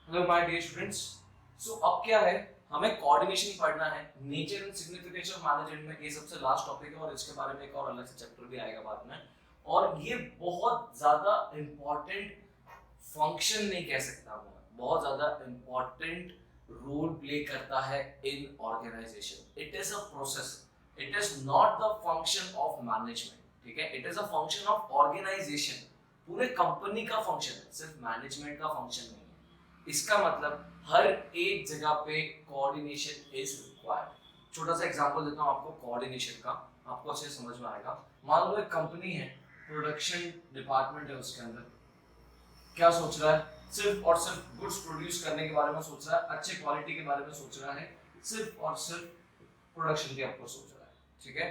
Hello my dear students. So अब क्या है, हमें कोऑर्डिनेशन पढ़ना है। Nature and significance of management में ये सबसे लास्ट टॉपिक है और इसके बारे में एक और अलग से चैप्टर भी आएगा बाद में। और ये बहुत ज्यादा इंपॉर्टेंट फंक्शन नहीं कह सकता मैं, बहुत ज्यादा इंपॉर्टेंट रोल प्ले करता है in organisation. It is a process, it is not the function of management, ठीक है। It is a function of organisation, पूरे कंपनी का फंक्शन है, सिर्फ मैनेजमेंट का फंक्शन नहीं है। इसका मतलब हर एक जगह पे कोऑर्डिनेशन इज रिक्वायर्ड। छोटा सा एग्जांपल देता हूँ आपको कोऑर्डिनेशन का, आपको अच्छे समझ में आएगा। मान लो एक कंपनी है, प्रोडक्शन डिपार्टमेंट है, उसके अंदर क्या सोच रहा है, सिर्फ और सिर्फ गुड्स प्रोड्यूस करने के बारे में सोच रहा है, अच्छे क्वालिटी के बारे में सोच रहा है, सिर्फ और सिर्फ प्रोडक्शन के ऊपर सोच रहा है, ठीक है।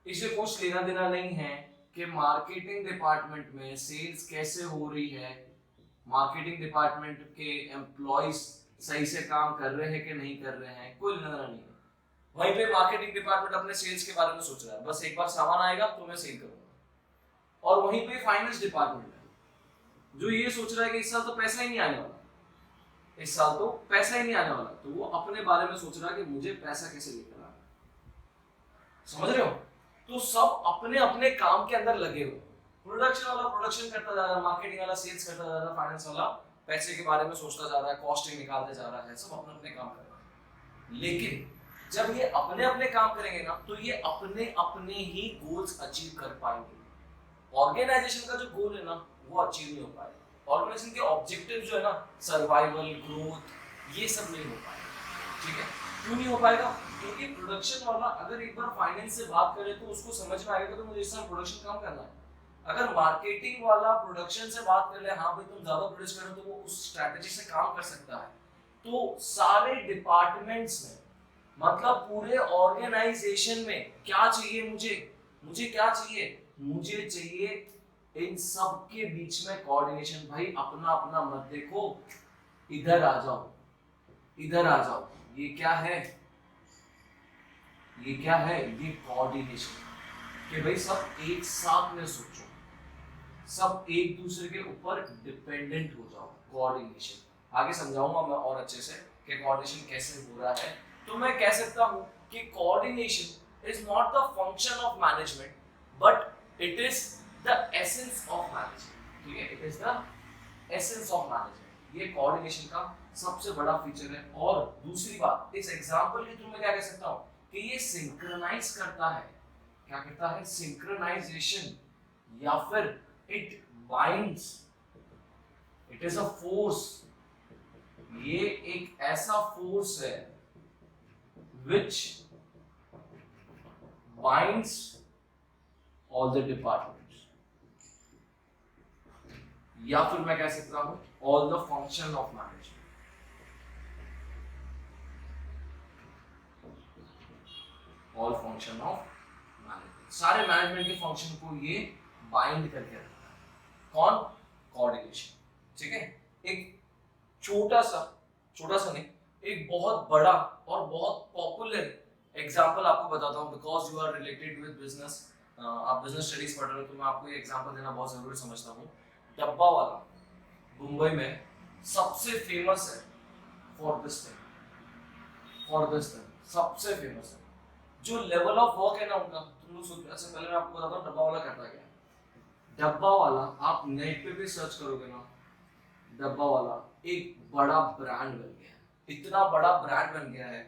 इसे कुछ लेना देना नहीं है कि मार्केटिंग डिपार्टमेंट में सेल्स कैसे हो रही है, मार्केटिंग डिपार्टमेंट के एम्प्लॉइज सही से काम कर रहे हैं कि नहीं कर रहे हैं, कोई लेना नहीं है। वहीं पे मार्केटिंग डिपार्टमेंट अपने सेल्स के बारे में सोच रहा है, बस एक बार सामान आएगा तो मैं सेल करूंगा। और वहीं पे फाइनेंस डिपार्टमेंट है जो ये सोच रहा है कि इस साल तो पैसा ही नहीं आने वाला, इस साल तो पैसा ही नहीं आने वाला, तो वो अपने बारे में सोच रहा है कि मुझे पैसा कैसे लेकर आना। समझ रहे हो? तो सब अपने अपने काम के अंदर लगे हुए। प्रोडक्शन वाला प्रोडक्शन करता जा रहा है, मार्केटिंग वाला सेल्स करता जा रहा है, फाइनेंस वाला पैसे के बारे में सोचता जा रहा है, कॉस्टिंग निकालते जा रहा है, सब अपने अपने काम कर रहे हैं। लेकिन जब ये अपने अपने काम करेंगे ना, तो ये अपने अपने ही गोल्स अचीव कर पाएंगे। ऑर्गेनाइजेशन का जो गोल है ना, वो अचीव नहीं हो पाएगा। ऑर्गेनाइजेशन के ऑब्जेक्टिव जो है ना, सर्वाइवल, ग्रोथ, ये सब नहीं हो पाएगा, ठीक है। क्यों नहीं हो पाएगा? क्योंकि प्रोडक्शन वाला अगर एक बार फाइनेंस से बात करे तो उसको समझ में आएगा कि मुझे इस साल प्रोडक्शन कम करना है। अगर मार्केटिंग वाला प्रोडक्शन से बात कर ले, हाँ भाई तुम ज्यादा प्रोड्यूस करो, तो वो उस स्ट्रैटेजी से काम कर सकता है। तो सारे डिपार्टमेंट्स में, मतलब पूरे ऑर्गेनाइजेशन में क्या चाहिए मुझे, मुझे क्या चाहिए, मुझे चाहिए इन सब के बीच में कोऑर्डिनेशन। भाई अपना अपना मत देखो, इधर आ जाओ, इधर आ जाओ। ये क्या है, ये क्या है, ये कोऑर्डिनेशन। कि भाई सब एक साथ में सोचो, सब एक दूसरे के ऊपर डिपेंडेंट हो जाओ। कोऑर्डिनेशन आगे समझाऊंगा मैं और अच्छे से कि कोऑर्डिनेशन कैसे हो रहा है। तो मैं कह सकता हूं कि coordination is not the function of management, but it is the essence of management, ठीक है। It is the essence of management, ये कोऑर्डिनेशन का सबसे बड़ा फीचर है। और दूसरी बात, इस एग्जांपल के थ्रू मैं क्या कह सकता हूं कि ये सिंक्रोनाइज करता है। क्या करता है? सिंक्रोनाइजेशन, या फिर it binds, it is a force। ये एक ऐसा फोर्स है which binds all the departments, या फिर मैं कह सकता हूं all the function of management, all function of management, सारे मैनेजमेंट के फंक्शन को ये बाइंड करके रखता है। कौन? कोऑर्डिनेशन, ठीक है। एक छोटा सा नहीं, एक बहुत बड़ा और बहुत पॉपुलर एग्जांपल आपको बताता हूं, because you are related with business. आप बिजनेस स्टडीज पढ़ रहे हो तो मैं आपको ये एग्जांपल देना बहुत जरूरी समझता हूं। डब्बा वाला मुंबई में सबसे फेमस है फॉर दिस थिंग, सबसे फेमस है। जो लेवल ऑफ वर्क है ना उनका, तुम लोग सोचो। अच्छा पहले मैं आपको बताता हूँ डब्बा वाला करता क्या है। डब्बा वाला आप नेट पे भी सर्च करोगे ना, डब्बा वाला एक बड़ा ब्रांड बन गया है, इतना बड़ा ब्रांड बन गया है।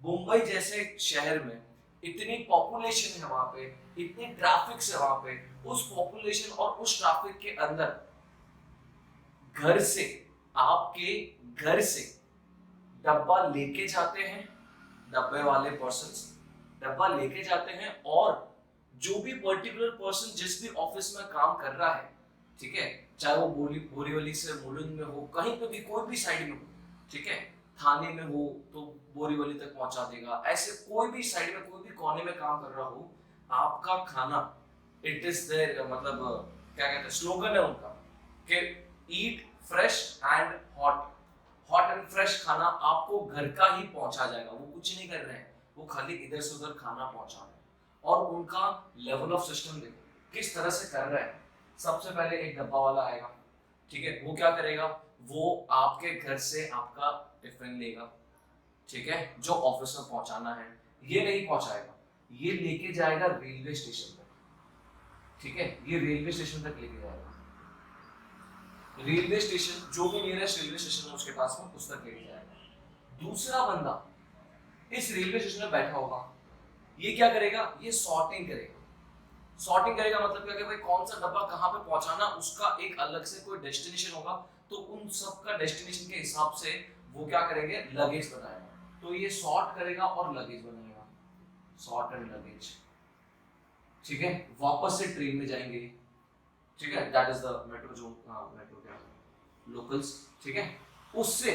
मुंबई जैसे शहर में इतनी पॉपुलेशन है, वहां पे इतनी ट्रैफिक है, वहां पे उस पॉपुलेशन और उस ट्रैफिक के अंदर घर से, आपके घर से डब्बा लेके जाते हैं, डब्बे वाले पर्सन्स डब्बा लेके जाते हैं, और जो भी पर्टिकुलर पर्सन जिस भी ऑफिस में काम कर रहा है, ठीक है, चाहे वो बोरीवली से मुलुंद में हो, कहीं पे भी कोई भी साइड में हो, ठीक है, थाने में हो तो बोरीवली तक पहुंचा देगा। ऐसे कोई भी साइड में, कोई भी कोने में काम कर रहा हो, आपका खाना, इट इज देयर, मतलब क्या कहते हैं, स्लोगन है उनका कि ईट fresh and hot, hot and fresh खाना आपको घर का ही पहुंचा जाएगा। वो कुछ नहीं कर रहे हैं, वो खाली इधर से उधर खाना पहुंचा रहे हैं। और उनका लेवल ऑफ सिस्टम देखो किस तरह से कर रहा है। सबसे पहले एक डब्बा वाला आएगा, ठीक है, वो क्या करेगा, वो आपके घर से आपका टिफिन लेगा, ठीक है, जो ऑफिस में पहुंचाना है, ये नहीं पहुंचाएगा, ये लेके जाएगा रेलवे स्टेशन तक, ठीक है, ये रेलवे स्टेशन तक लेके जाएगा, रेलवे स्टेशन जो भी नियरेस्ट रेलवे स्टेशन है उसके पास में, उस तक लेके जाएगा। दूसरा बंदा इस रेलवे स्टेशन में बैठा होगा, ये क्या करेगा, ये सॉर्टिंग करेगा। सॉर्टिंग करेगा मतलब क्या कि भाई कौन सा डब्बा कहाँ पे पहुंचाना, उसका एक अलग से कोई डेस्टिनेशन होगा, तो उन सब का डेस्टिनेशन के हिसाब से वो क्या करेंगे, लगेज बनाएगा। तो ये सॉर्ट करेगा और लगेज बनाएगा, सॉर्ट एंड लगेज, ठीक है। वापस से ट्रेन में जाएंगे, ठीक है, दैट इज द मेट्रो जो मेट्रो क्या लोकल्स, ठीक है। उससे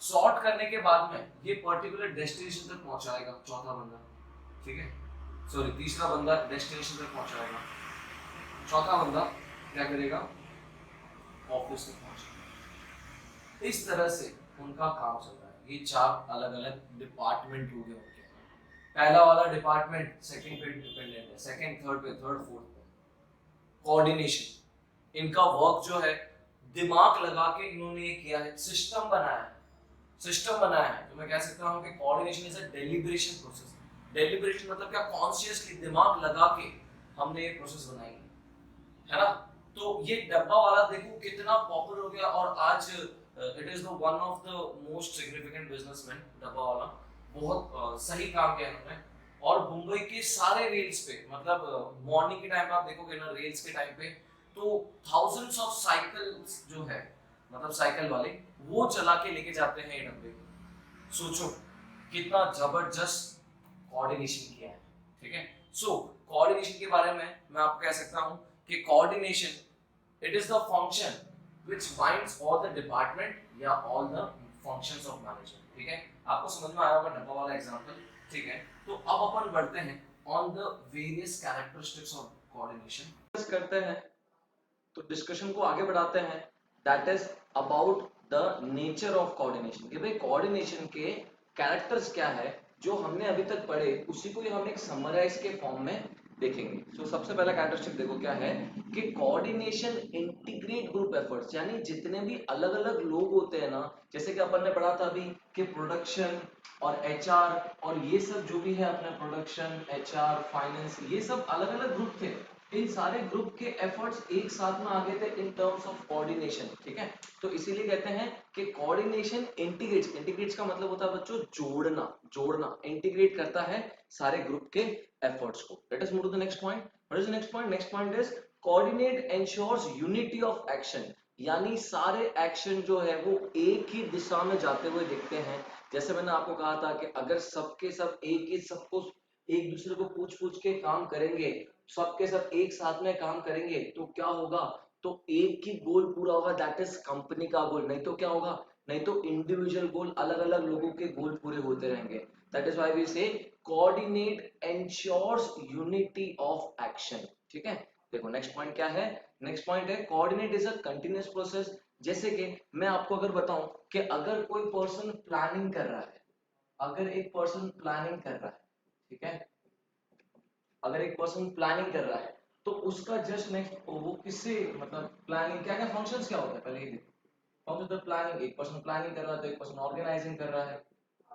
सॉर्ट करने के बाद में ये पर्टिकुलर डेस्टिनेशन तक पहुंचाएगा चौथा बंदा, ठीक है, सॉरी तीसरा बंदा डेस्टिनेशन तक पहुंचाएगा, चौथा बंदा क्या करेगा, ऑफिस तक पहुंचेगा। इस तरह से उनका काम चल रहा है। ये चार अलग अलग डिपार्टमेंट हो गए उनके। पहला वाला डिपार्टमेंट सेकंड पे डिपेंडेंट है, सेकंड थर्ड पे, थर्ड फोर्थ पे। कोऑर्डिनेशन, इनका वर्क जो है दिमाग लगा के इन्होंने ये किया है, सिस्टम बनाया है, सिस्टम बनाया है। तो मैं कह सकता हूँ कि coordination is a deliberation process. Deliberation मतलब क्या, कॉन्शियसली दिमाग लगा के हमने ये प्रोसेस बनाई है ना। तो ये डब्बा वाला देखो कितना पॉपुलर हो गया, और आज it is the one of the most significant businessman. डब्बा वाला बहुत सही काम किया इन्होंने, और मुंबई के सारे रेल्स पे, मतलब मॉर्निंग के टाइम पे आप देखोगे ना रेल्स के टाइम पे, तो थाउजेंड्स ऑफ साइकिल्स जो है, मतलब साइकिल वाले वो चला के लेके जाते हैं ये डब्बे। सोचो कितना जबरदस्त कोऑर्डिनेशन किया है, ठीक है। सो कोऑर्डिनेशन के बारे में मैं आपको कह सकता हूं कि coordination it is the function which binds all the department या all the functions of management, ठीक है। आपको समझ में आया होगा डब्बा वाला एग्जांपल, ठीक है। तो अब अपन बढ़ते हैं on the various characteristics of coordination करते हैं। तो डिस्कशन को आगे बढ़ाते हैं, that is about the nature of coordination, कि भाई कोऑर्डिनेशन के कैरेक्टर्स क्या है जो हमने अभी तक पढ़े, उसी को हम एक समराइज के फॉर्म में देखेंगे। तो सबसे पहला कैरेक्टरिस्टिक देखो क्या है, कि कोऑर्डिनेशन इंटीग्रेट ग्रुप एफर्ट्स, यानी जितने भी अलग अलग लोग होते हैं ना, जैसे कि अपन ने पढ़ा था अभी कि प्रोडक्शन और एचआर और ये सब जो भी है अपने प्रोडक्शन एचआर फाइनेंस, ये सब अलग अलग ग्रुप थे। इन सारे ग्रुप के एफर्ट्स एक साथ में आ गए थे इन टर्म्स ऑफ कोऑर्डिनेशन, ठीक है। तो इसीलिए कहते हैं कि कोऑर्डिनेशन इंटीग्रेट्स, इंटीग्रेट्स का मतलब होता है बच्चों जोड़ना, जोड़ना, इंटीग्रेट करता है सारे ग्रुप के एफर्ट्स को। Let us move to the next point. What is the next point? Next point is coordinate ensures unity of action, यानी सारे एक्शन जो है वो एक ही दिशा में जाते हुए दिखते हैं। जैसे मैंने आपको कहा था कि अगर सबके सब एक ही सबको एक दूसरे को पूछ पूछ के काम करेंगे, सबके सब एक साथ में काम करेंगे, तो क्या होगा, तो एक ही गोल पूरा होगा, दैट इज कंपनी का गोल। नहीं तो क्या होगा, नहीं तो इंडिविजुअल गोल, अलग अलग लोगों के गोल पूरे होते रहेंगे। दैट इज व्हाई वी से coordinate ensures unity of action, ठीक है। देखो नेक्स्ट पॉइंट क्या है, नेक्स्ट पॉइंट है coordinate is a continuous process. जैसे कि मैं आपको अगर बताऊं कि अगर कोई पर्सन प्लानिंग कर रहा है, अगर एक पर्सन प्लानिंग कर रहा है, ठीक है, अगर एक पर्सन प्लानिंग कर रहा है, तो उसका जस्ट नेक्स्ट वो किससे, मतलब प्लानिंग क्या क्या फंक्शंस क्या होता है पहले ये देखो। फंक्शन ऑफ प्लानिंग, एक पर्सन प्लानिंग कर रहा है तो एक पर्सन ऑर्गेनाइजिंग कर रहा है,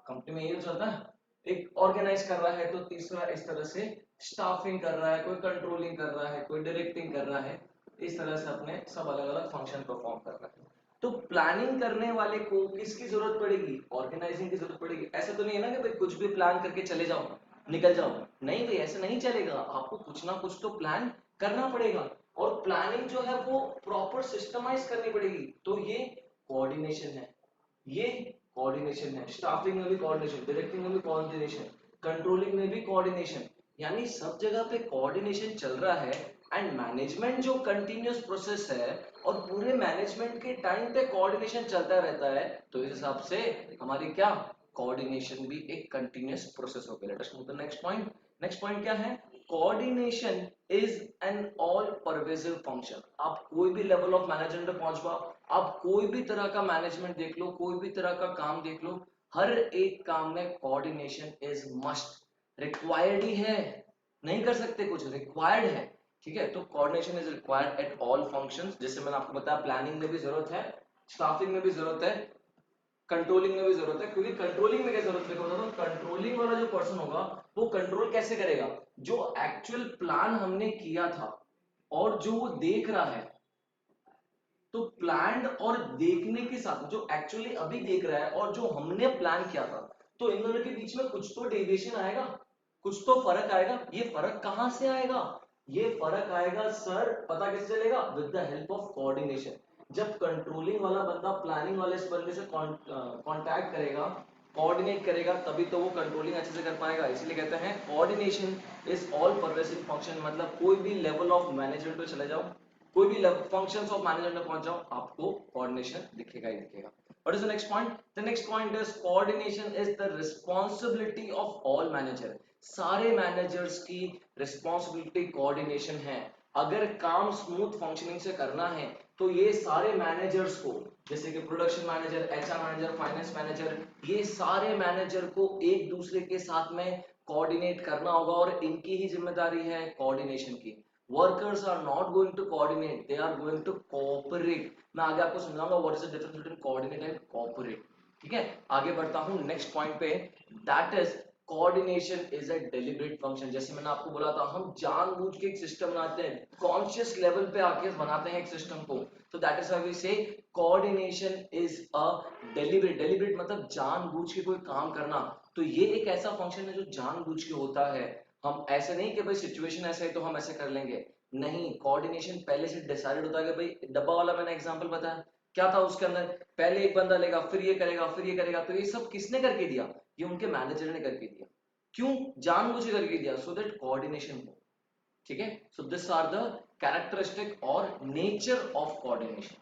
कंपनी में ये चलता है। एक ऑर्गेनाइज कर रहा है तो तीसरा इस तरह से स्टाफिंग कर रहा है, कोई कंट्रोलिंग कर रहा है, कोई डायरेक्टिंग कर रहा है, इस तरह से अपने सब अलग अलग फंक्शन परफॉर्म कर रहा है। तो प्लानिंग करने वाले को किसकी जरूरत पड़ेगी, ऑर्गेनाइजिंग की जरूरत पड़ेगी। ऐसा तो नहीं है ना कि भाई कुछ भी प्लान करके चले जाओ निकल जाओ, नहीं भाई ऐसा नहीं चलेगा, आपको कुछ ना कुछ तो प्लान करना पड़ेगा, और प्लानिंग जो है वो प्रॉपर सिस्टमाइज करनी पड़ेगी। तो ये कोऑर्डिनेशन है, ये कोऑर्डिनेशन है। स्टाफिंग में भी कोऑर्डिनेशन, डायरेक्टिंग में भी कोऑर्डिनेशन, कंट्रोलिंग में भी कोऑर्डिनेशन, यानी सब जगह पे कोऑर्डिनेशन चल रहा है। एंड मैनेजमेंट जो कंटिन्यूअस प्रोसेस है, और पूरे मैनेजमेंट के टाइम पे कोऑर्डिनेशन चलता रहता है, तो इस हिसाब से हमारी क्या कोऑर्डिनेशन भी एक कंटिन्यूअस प्रोसेस हो गया। Let us move to the next point. Next point क्या है, coordination is an all pervasive function. आप कोई भी लेवल ऑफ मैनेजमेंट पे पहुंच पाओ, आप कोई भी तरह का मैनेजमेंट देख लो, कोई भी तरह का काम देख लो, हर एक काम में कोऑर्डिनेशन इज मस्ट, रिक्वायर्ड ही है, नहीं कर सकते कुछ, रिक्वायर्ड है, ठीक है। तो coordination is required at all functions. जैसे मैंने आपको बताया प्लानिंग में भी जरूरत है, स्टाफिंग में भी जरूरत है, कंट्रोलिंग में भी जरूरत है। क्योंकि कंट्रोलिंग में क्या जरूरत है, बताओ, कंट्रोलिंग वाला जो पर्सन होगा वो कंट्रोल कैसे करेगा, जो एक्चुअल प्लान हमने किया था और जो वो देख रहा है, तो प्लान और देखने के साथ जो एक्चुअली अभी देख रहा है और जो हमने प्लान किया था, तो इन दोनों के बीच में कुछ तो डेविएशन आएगा, कुछ तो फर्क आएगा। ये फर्क कहां से आएगा, ये फर्क आएगा सर, पता कैसे चलेगा, with the help of coordination. जब कंट्रोलिंग वाला बंदा प्लानिंग वाले इस बंदे से कांटेक्ट करेगा, कोऑर्डिनेट करेगा, तभी तो वो कंट्रोलिंग अच्छे से कर पाएगा। इसलिए कहते हैं coordination is all pervasive function. मतलब कोई भी लेवल ऑफ मैनेजमेंट पे चले जाओ, कोई भी फंक्शंस ऑफ मैनेजमेंट में पहुंच जाओ, आपको कोऑर्डिनेशन दिखेगा ही दिखेगा। What is the next point? The next point is coordination is the responsibility of all manager. सारे मैनेजर्स की रिस्पॉन्सिबिलिटी कोऑर्डिनेशन है। अगर काम स्मूथ फंक्शनिंग से करना है तो ये सारे मैनेजर्स को, जैसे कि production manager, HR manager, finance manager, ये सारे मैनेजर को एक दूसरे के साथ में कोऑर्डिनेट करना होगा और इनकी ही जिम्मेदारी है कोऑर्डिनेशन की। Workers are not going to coordinate, they are going to cooperate. मैं आगे आपको समझाऊंगा what is the difference between coordinate and cooperate. ठीक है, आगे बढ़ता हूं नेक्स्ट पॉइंट पे, that is coordination is a deliberate function. जैसे मैंने आपको बोला था, हम जानबूझ के एक सिस्टम बनाते हैं, कॉन्शियस लेवल पे आके बनाते हैं एक सिस्टम को, तो दैट इज व्हाई वी से coordination is a deliberate. Deliberate मतलब जानबूझ के कोई काम करना, तो ये एक ऐसा फंक्शन है जो जानबूझ के होता है। हम ऐसे नहीं कि भाई सिचुएशन ऐसा है तो हम ऐसे कर लेंगे, नहीं, कोऑर्डिनेशन पहले से डिसाइडेड होता है। कि भाई डब्बा वाला मैंने एग्जांपल बताया, क्या था उसके अंदर, पहले एक बंदा लेगा, फिर ये करेगा, फिर ये करेगा, तो ये सब किसने करके दिया, ये उनके मैनेजर ने करके दिया। क्यों, जानबूझ के करके दिया, सो दैट कोऑर्डिनेशन हो। ठीक है, so this are the characteristic और नेचर ऑफ कोऑर्डिनेशन।